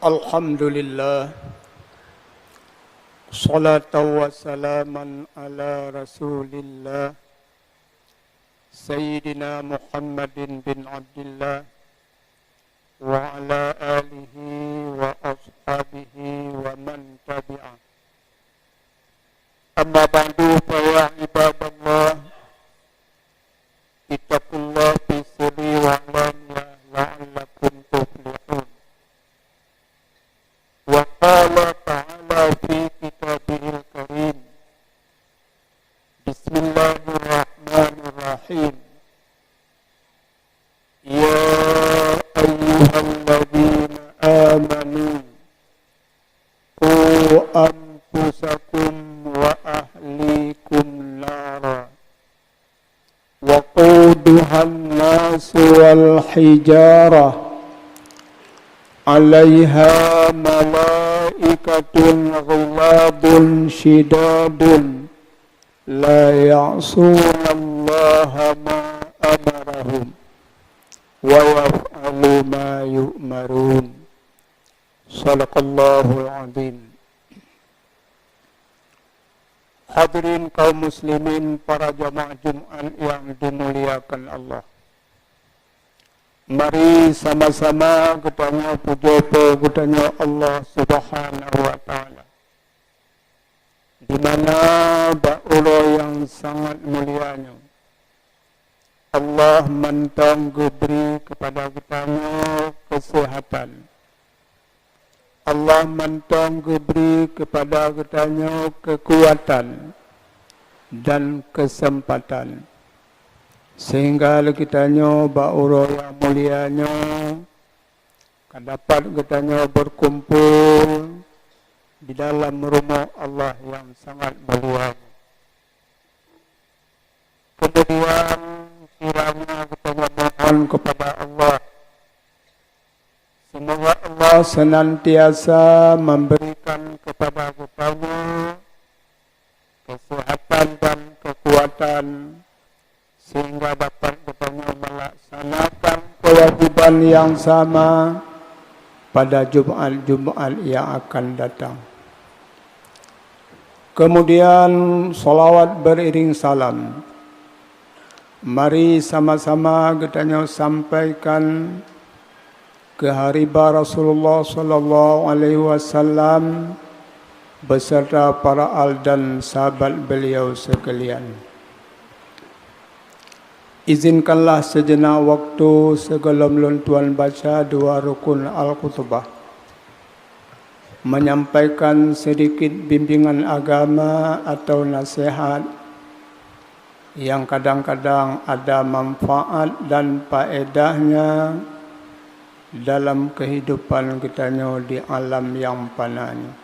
Alhamdulillah, salatan wa salaman ala rasulillah, Sayyidina Muhammadin bin Abdullah, wa ala alihi wa ashabihi wa man tabi'ah. Amma ba'du fa ya ibadallah, ittaqullah fi sirri wa alaniya la'allakum tuflihun. Wa qala ta'ala fi kitabihil karim, Bismillahirrahmanirrahim. Ya ayyuhalladzina amanu qu anfusakum wa ahlikum nara waquduha an-nas wal hijarah 'alaiha malaikatun ghilabun shidadun la ya'sunallaha ma amarahum wa yaf'alu ma yu'marun. Shadaqallahul azim. Hadirin kaum muslimin, para jamaah Jumat yang dimuliakan Allah. Mari sama-sama kita puja kepada Allah Subhanahu wa taala. Di mana Allah yang sangat mulianya, Allah mentang beri kepada kita kesehatan. Allah mentang beri kepada kita kekuatan dan kesempatan, sehingga kita Allah yang mulianya dapat kita berkumpul di dalam rumah Allah yang sangat mulia. Kemudian kiranya kita mohon kepada Allah, semoga Allah senantiasa memberikan kepada kita kesehatan dan kekuatan, sehingga dapat kita melaksanakan kewajiban yang sama pada Jumat-Jumat yang akan datang. Kemudian salawat beriring salam. Mari sama-sama kita sampaikan ke hariba Rasulullah sallallahu alaihi wasallam beserta para al dan sahabat beliau sekalian. Izinkanlah sejenak waktu sebelum tuan baca dua rukun al-khutbah, menyampaikan sedikit bimbingan agama atau nasihat yang kadang-kadang ada manfaat dan faedahnya dalam kehidupan kita di alam yang fana ini.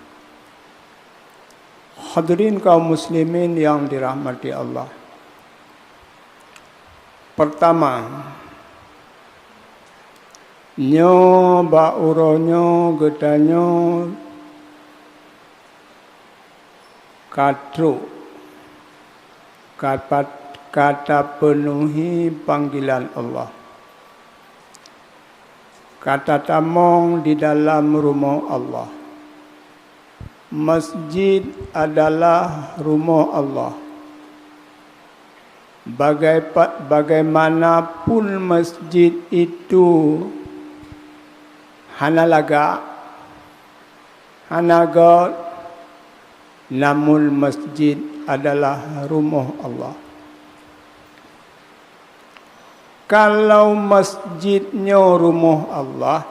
Hadirin kaum muslimin yang dirahmati Allah. Pertama, bauronyo getanyo katru kata penuhi panggilan Allah. Kata tamong di dalam rumah Allah. Masjid adalah rumah Allah. Bagaimanapun masjid itu hanaga, namun masjid adalah rumah Allah. Kalau masjidnya rumah Allah,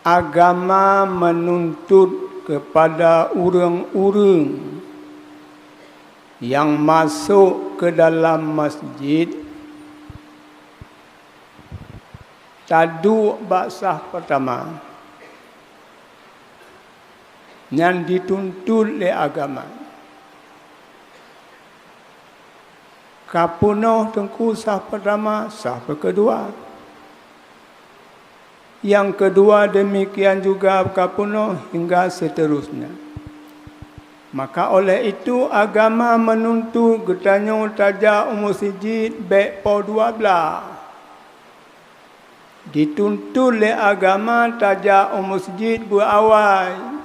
agama menuntut kepada orang-orang yang masuk ke dalam masjid tadu basah pertama yang dituntut oleh agama. Kapunoh tengku sah pertama, sah kedua. Yang kedua demikian juga kapunoh hingga seterusnya. Maka oleh itu agama menuntut getanyo tajak masjid baik po 12. Dituntut oleh agama tajak masjid berawal.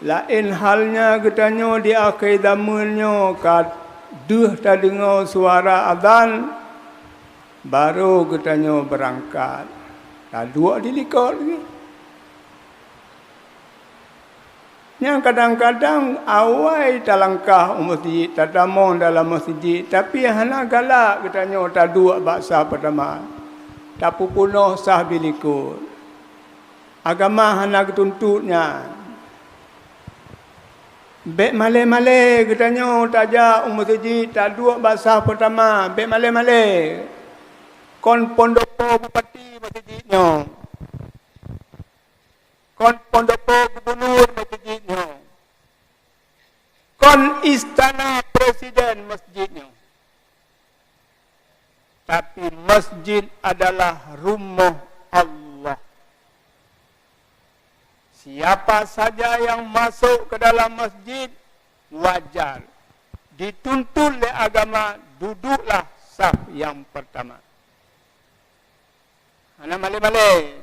Lain halnya katanya di akhir zamannya kaduh tak dengar suara azan baru katanya berangkat. Tak dua dilikot lagi. Yang kadang-kadang awal tak langkah masjid, tak damang dalam masjid, tapi hana galak katanya tak dua baksa pertama. Tak pupunuh sah bilikut. Agama hana ketuntutnya. Bek male-male katanya tajak masjid tak dua baksa pertama. Bek male-male. Kon pondopo bupati masjidnya. Kon pondopo gubernur masjidnya. Kon istana presiden masjidnya. Tapi masjid adalah rumah Allah. Siapa saja yang masuk ke dalam masjid, wajar. Dituntut oleh agama, duduklah saf yang pertama. Ana male-male.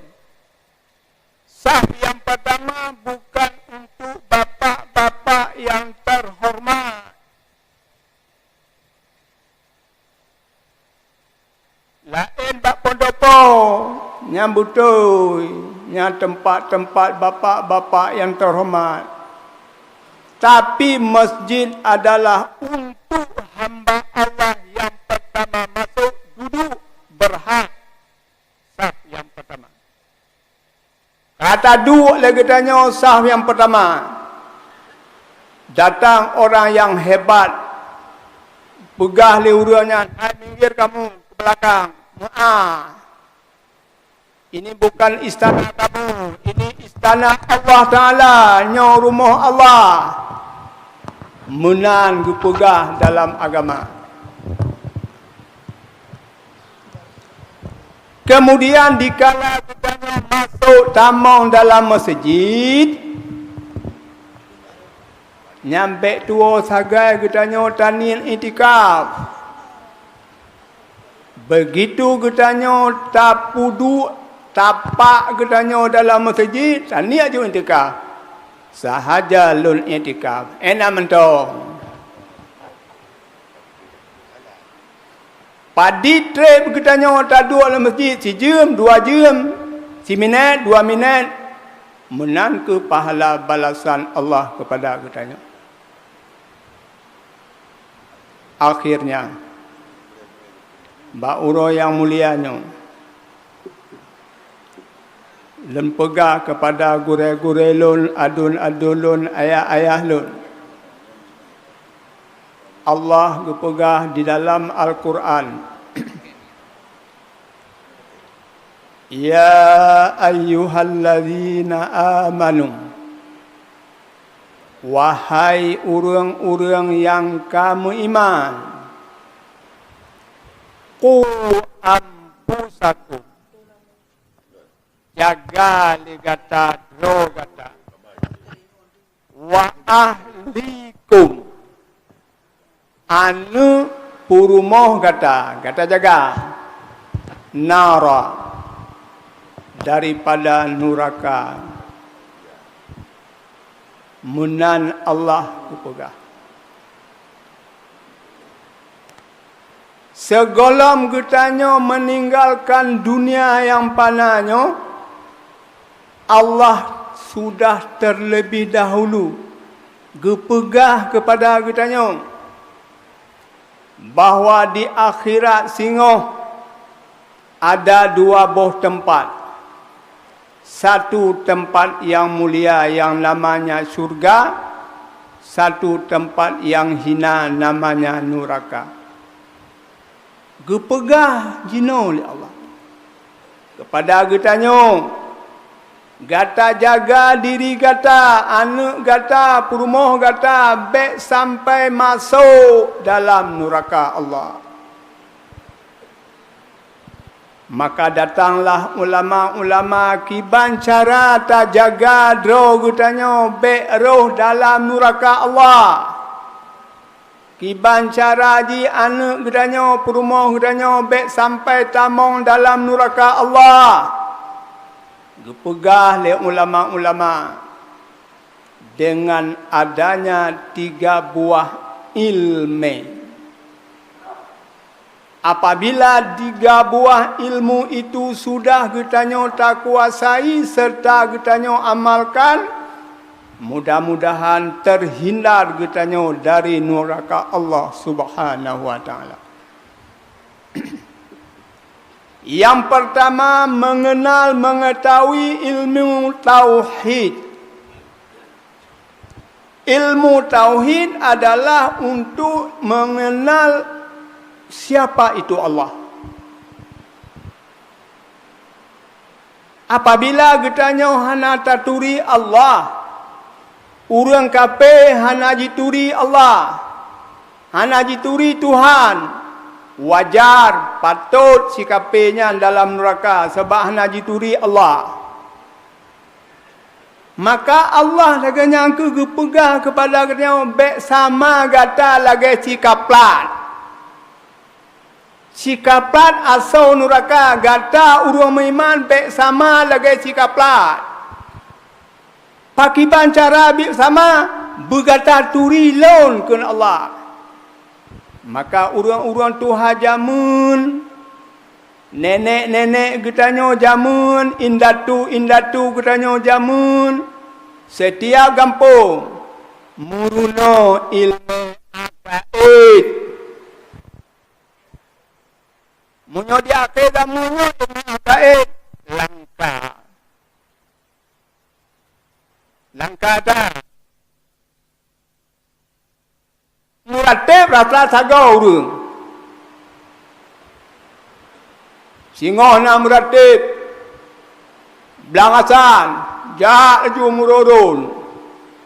Saf yang pertama bukan untuk bapak-bapak yang terhormat. Lain bak pondopo, yang betul, yang tempat-tempat bapak-bapak yang terhormat. Tapi masjid adalah untuk hamba Allah yang pertama masuk, duduk, berhak. Saf yang pertama. Kata duduk lagi tanya saf yang pertama. Datang orang yang hebat, pegah liuranya, hai minggir kamu ke belakang. Ini bukan istana kamu, ini istana Allah Ta'ala, nyo rumah Allah. Menan gupegah dalam agama. Kemudian dikala kita masuk tamang dalam masjid, nyampe tua sagai kita tanin itikaf. Begitu katanya tak pudu, tapak katanya dalam masjid, tani aja intikaf. Sahaja lun intikaf. Enak mentong. Padi trip katanya tak dua dalam masjid, si jam, 2 jam, si minit, 2 minit. Menan ke pahala balasan Allah kepada katanya. Akhirnya, Mbak Uro yang mulianya lempegah kepada gure-gure lun, adun-adun lun, ayah-ayah lun. Allah gepegah di dalam Al-Quran. Ya ayyuhalladzina amanu. Wahai urang-urang yang kamu iman. Qu ampusakum. Jaga ligata drogata. Wa ahlikum. Anu purumoh kata jaga. Nara. Daripada neraka. Menan Allah kupegah. Segolom getanya meninggalkan dunia yang panahnya, Allah sudah terlebih dahulu gepegah kepada getanya bahawa di akhirat singoh ada 2 buah tempat. Satu tempat yang mulia yang namanya surga, satu tempat yang hina namanya neraka. Gepegah jino oleh Allah kepada getanya, gata jaga diri gata, anak gata, perumoh gata, baik sampai masuk dalam neraka Allah. Maka datanglah ulama-ulama kiban cara tak jaga dro getanya baik roh dalam neraka Allah. Kiban cara ji anak gedanya, perumah gedanya, bek sampai tamong dalam neraka Allah. Gepegah le ulama-ulama dengan adanya 3 buah ilmu. Apabila 3 buah ilmu itu sudah getanya tak kuasai serta getanya amalkan, mudah-mudahan terhindar getanya dari neraka Allah Subhanahu wa taala. Yang pertama, mengenal mengetahui ilmu tauhid. Ilmu tauhid adalah untuk mengenal siapa itu Allah. Apabila getanya hana taturi Allah, urang kape hana jituri Allah, hana jituri Tuhan, wajar patut sikapenya dalam neraka sebab hana jituri Allah. Maka Allah laganya angka gepegah kepada getanya bek sama gata lagi sikaplat. Sikaplat asal neraka gata urang meiman bek sama lagi sikaplat. Pakiban cara bek sama bergata turi lon ke Allah. Maka urang-urang Tuhan jamun, nenek-nenek getanya jamun, indatu getanya jamun, setiap kampung muruno ilmu akaid. Munyo dia akhidah munyo ilmu akaid langka dah. Muratib rasa sagau urang. Singoh na muratib. Belangasan. Jak ju murodon.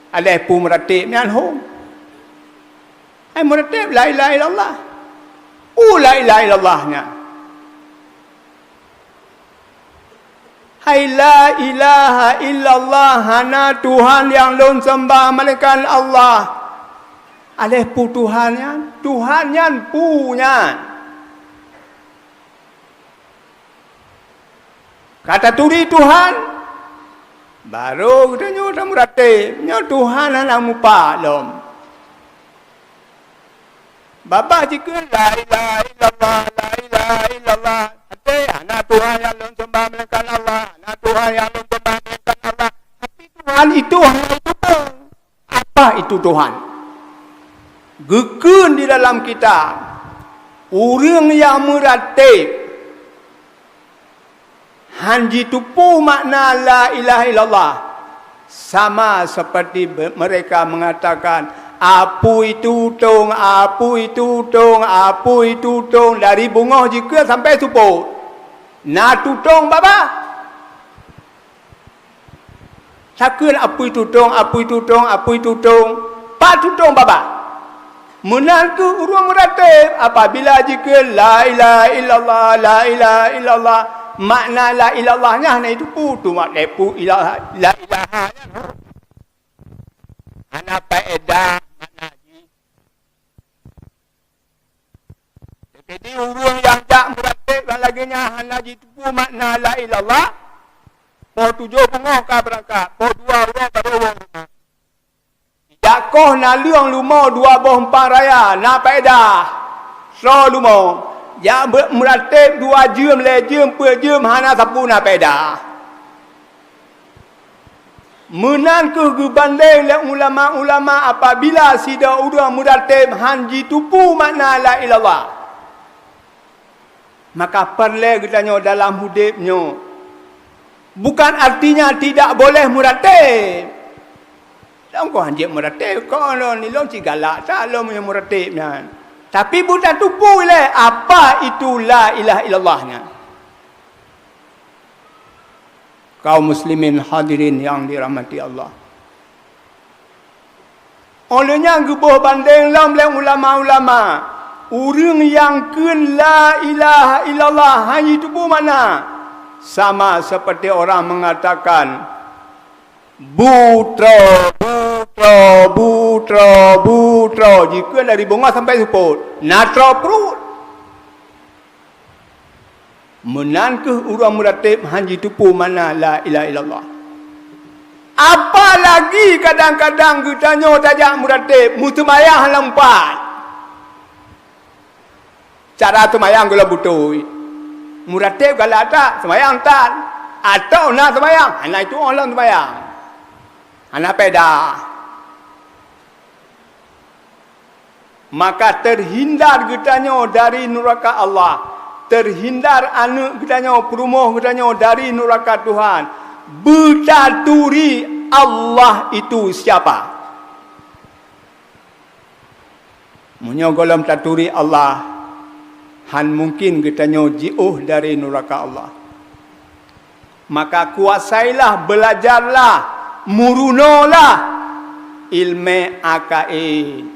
Aleh pu muratib ni anhum. Hai muratib la ilaha illallah. La ilaha illallahnya. Hai la ilaha illallah, hana Tuhan yang lon sembah malaikat Allah. Aleh pu Tuhannya, Tuhannya punya. Kata turi Tuhan, baru kita nyuruh muratib, nyuruh Tuhan anak mupa lom. Bapa jika la ilaha illallah, la ilaha illallah, hati anak Tuhan yang lon sembah malaikat Allah, anak Tuhan yang lon sembah malaikat Allah. Tapi Tuhan itu hanya itu pun. Apa itu Tuhan? Gekun di dalam kitab, orang yang meratib hanji tupu makna la ilaha illallah, sama seperti mereka mengatakan apu itu tong, apu itu tong, apu itu tong, dari bunga jika sampai suput na tutong baba sakun apu itu tong, apu itu tong, apu itu tong, pak tutong baba. Menantu urang meratib apabila jika la ilaha illallah, la ilaha illallah, makna la ilallahnya hanya itu putu mak lepu ilaha la ilahanya. Ana faedah makna ji. Jadi urang yang tak meratib dan laginya hanya itu makna la ilallah. Po 7 bunga ka berangkat, po 2 orang ka orang. Yakoh na liang lumo 2 boh 4 raya na faedah. So lumo. Ya meratib 2 jam le jam pe jam hana sapu na faedah. Menan ke gebanding le ulama-ulama apabila sida urang meratib hanji tupu makna la ilallah. Maka perle getanya dalam hidupnya. Bukan artinya tidak boleh meratib. Lang ko hanjek meratib ko lo ni lo cigala sa lo punya meratibnya. Tapi bukan tupu le apa itu la ilaha illallahnya. Kaum muslimin hadirin yang dirahmati Allah. Olehnya gebuh banding lam le ulama-ulama, urang yang keun la ilaha illallah hanya tupu mana? Sama seperti orang mengatakan buta tro jika dari bunga sampai suput natro perut menankah urang muratib hanji tupu mana la ilaha illallah. Apalagi kadang-kadang kita tajak muratib mutumayang lempat. Cara tumayang gula butuh. Muratib kalau tak semayang tak atau nak semayang, anak itu orang semayang. Anak peda. Maka terhindar kita dari neraka Allah. Terhindar anak kita perumuh kita dari neraka Tuhan. Bertaturi Allah itu siapa? Menyogolam taturi Allah, han mungkin kita jiuh dari neraka Allah. Maka kuasailah, belajarlah, murunolah ilmu akaid.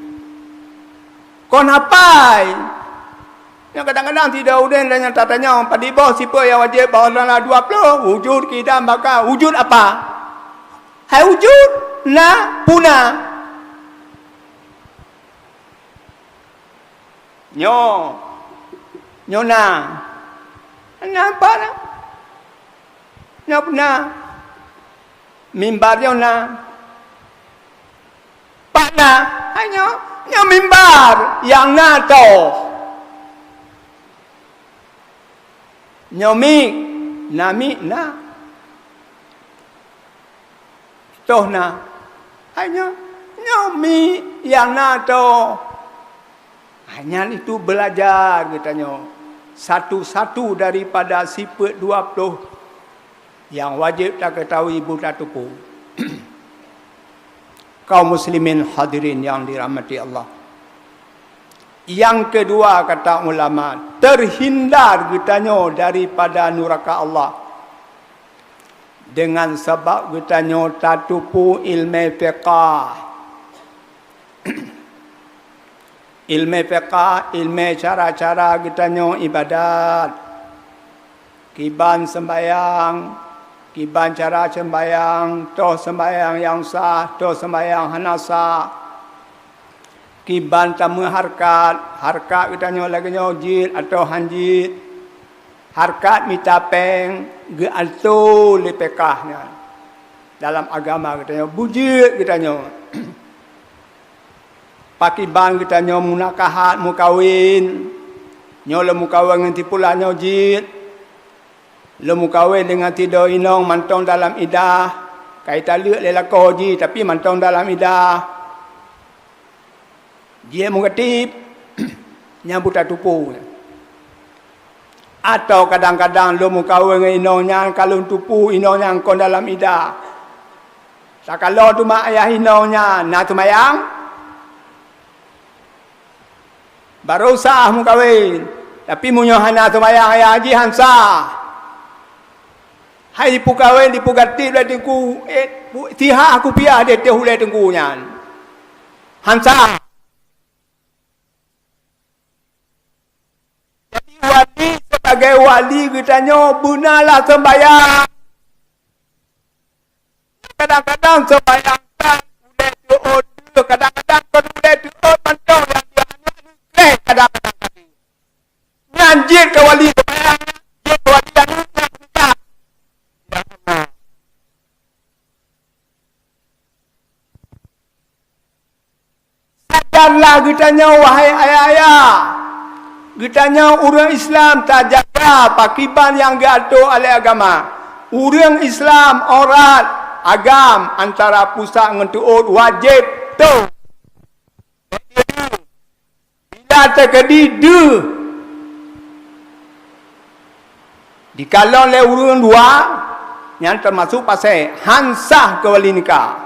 Kon hapai. Yang kadang-kadang tidak uden dan yang tatanya pada bawah siapa yang wajib bahawa dalam 20 wujud kita maka wujud apa? Hai wujud na puna. Nyona. Apa na? Nyapna. Mimbar nyona. Pana hanya mimbar yang nato. Nyomi nami na tohna hanya nyomi yang nato hanya itu belajar katanya satu-satu daripada sifat 20 yang wajib tak ketahui buta tupu. Kaum muslimin hadirin yang dirahmati Allah. Yang kedua kata ulama, terhindar kitanya daripada neraka Allah dengan sebab kitanya tatupu ilmu fiqah. Ilmu fiqah, ilmu cara-cara kitanya ibadat. Kiban sembayang, kiban cara sembayang, toh sembayang yang sah, toh sembayang hanasa. Kiban tamu harkat kita lagi jil atau hanjit. Harkat mitapeng ge alto lepekahnya. Dalam agama kita bujit kita pakiban kita munakahat mukawin. Nyola mukawin nganti pula jil. Le mukawin dengan tidur inong mantong dalam idah. Kaitan lek lelako ji tapi mantong dalam idah. Dia mengatip nyambut tupu. Atau kadang-kadang lu mukawin dengan inongnya kalau tupu inongnya kon dalam ida. Sakalo tu mak ayah inongnya nak tumayang. Baru sah mukawin. Tapi munyohana tumayang ayah haji hansa. Hai dipukawin dipugatip lah tengku. Tiha aku piah dia tehulai tengkunya. Hansa. Wali sebagai wali kitanya bunalah sembahyang. Kadang-kadang sembahyang tak boleh doa, kadang-kadang kan boleh doa mantau yang dia hanya kadang-kadang tadi. Nyanjir ke wali sembahyang, dia ke wali yang tak. Sadarlah kitanya wahai ayah-ayah. Kitanya orang Islam tak jaga pakiban yang diatur oleh agama. Orang Islam orang agam antara pusat dengan tuut wajib tu. Bila terjadi di kalau le urang dua yang termasuk pasal hansah ke wali nikah.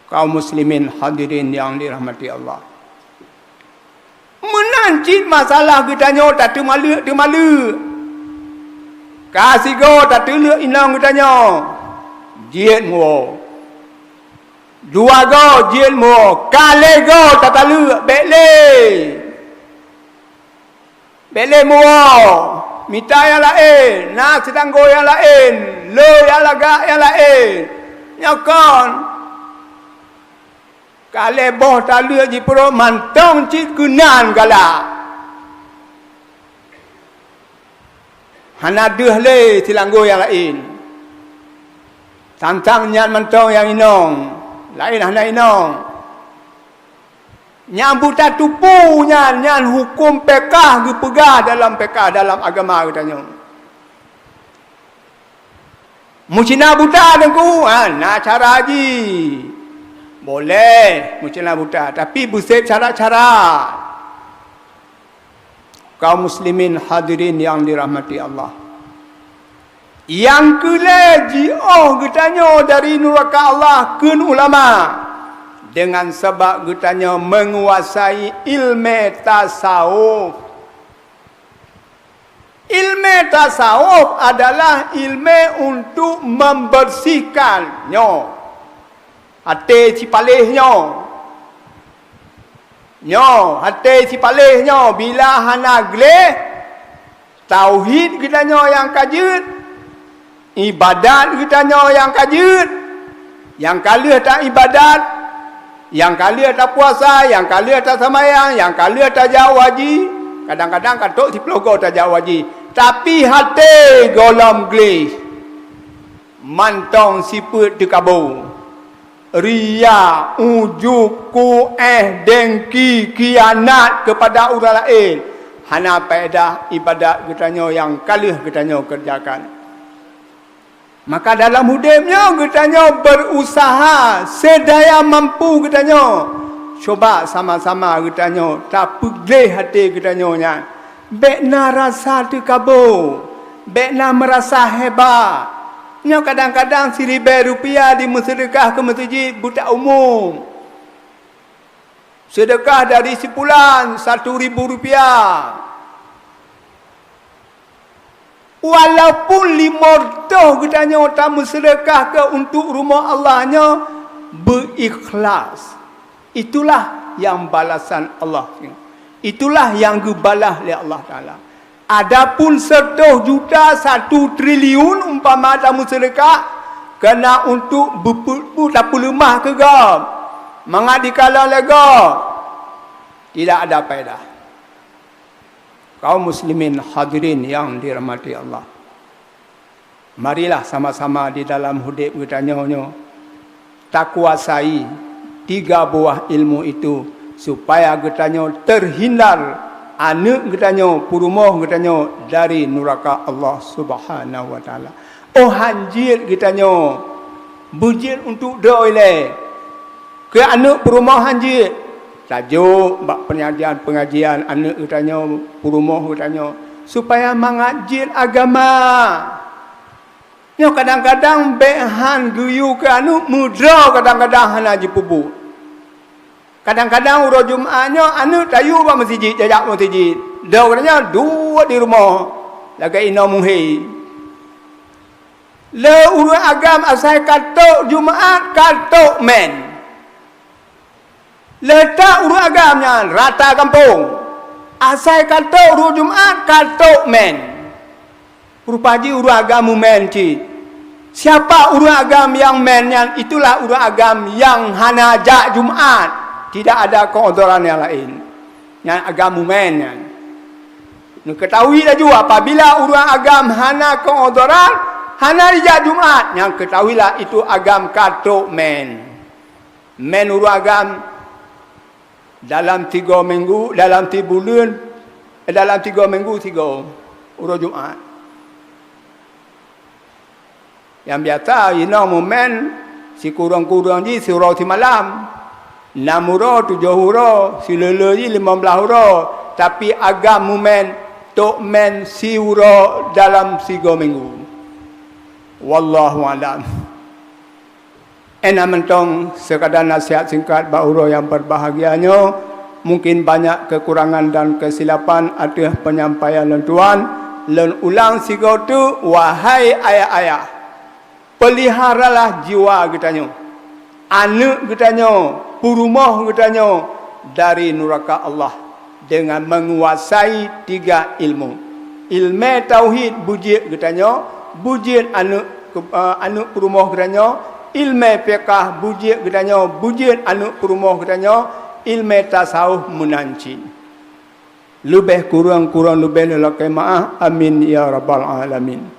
Kaum muslimin hadirin yang dirahmati Allah. Menancit masalah kitanya tak termalu. Kasih go tak terluk inang kitanya. Jiet mo. Dua go jiet mo. Kale go tak terluk bekle. Bekle mo. Mita yang lain. Nak sedang go yang lain. Lo yang lagak yang lain. Nyakon kale boh talua ji pro mantong cit gunan gala hana deuh le tilanggo yang lain tantang nyan mantong yang inong lain hana inong nyan buta tupu nyan hukum pekah gepegah dalam pekah dalam agama katanya mucina buta dengku nah cara haji boleh mucina buta tapi busep cara-cara kaum muslimin hadirin yang dirahmati Allah yang keleji getanya dari neraka Allah kun ulama dengan sebab getanya menguasai ilmu tasawuf. Ilmu tasawuf adalah ilmu untuk membersihkannya hati cipalihnya hati cipalihnya bila hana geleh tauhid kitanya yang kajut ibadat kitanya yang kajut yang kali tak ibadat yang kali tak puasa yang kali tak sembahyang yang kali tak jawab haji kadang-kadang katuk si pelogo tak jawab haji tapi hati golam geleh mantong siput di kabur ria, ujuku, dengki, kianat kepada orang lain. Hana faedah ibadat getanya yang kalih getanya kerjakan. Maka dalam hidupnya getanya berusaha sedaya mampu getanya. Coba sama-sama getanya tak pegih hati getanya. Bekna rasa terkabur, bekna merasa hebat. Nya kadang-kadang RM1,000 disedekah ke masjid budak umum. Sedekah dari sebulan RM1,000. Walaupun 500 katanya tamu sedekah ke untuk rumah Allahnya berikhlas. Itulah yang balasan Allah. Itulah yang dibalas oleh Allah Ta'ala. Adapun 100 juta, 1 triliun umpama tamu sedekah kena untuk berpupu tak lemah ke gam. Mengadikala lega. Tidak ada faedah. Kaum muslimin hadirin yang dirahmati Allah. Marilah sama-sama di dalam hidup kita nyonya tak kuasai 3 buah ilmu itu supaya kita terhindar anak getanyo purumah getanyo dari neraka Allah Subhanahu wa taala. Oh hanjir getanyo bujir untuk doile ke anak purumah hanjir tajuk bak pengajian anak getanyo purumah getanyo supaya mengajir agama. Nyo kadang-kadang behan guyu ke anu mudra kadang-kadang hana jipubu. Kadang-kadang urut Jumaatnya anu tayu ba masjid jajak masjid. Dah katanya 2 di rumah. Lagai ina muhi. Le urut agam asai katok Jumaat katok men. Letak urut agamnya rata kampung. Asai katok urut Jumaat katok men. Rupaji urut agam men cik. Siapa urut agam yang mennya itulah urut agam yang hana jak Jumaat. Tidak ada keodoran yang lain. Yang agama mennya. Ketahui dah juga apabila orang agam hana keodoran, hana rijak Jumaat. Yang ketahuilah itu agam katuk men. Men orang agam dalam 3 minggu, dalam 3 bulan, dalam 3 minggu 3 urut Jumaat. Yang biasa, ina men si kurang-kurang ji si roti malam. 6 huruf, 7 huruf, silele je 15 huruf. Tapi agam mumen, tok men si huruf dalam 3 minggu. Wallahu alam. Enak mentong sekadar nasihat singkat bahura yang berbahagianya. Mungkin banyak kekurangan dan kesilapan atas penyampaian lentuan. Len ulang sigo tu, wahai ayah-ayah. Peliharalah jiwa kitanya. Anak kitanya. Purumah katanya dari neraka Allah dengan menguasai 3 ilmu. Ilmu tauhid bujir katanya, bujir anak purumah katanya, ilmu fiqh bujit katanya bujit anu perumah katanya ilmu tasawuf munancin. Lebih kurang lebih lelaki maaf. Amin ya rabbal alamin.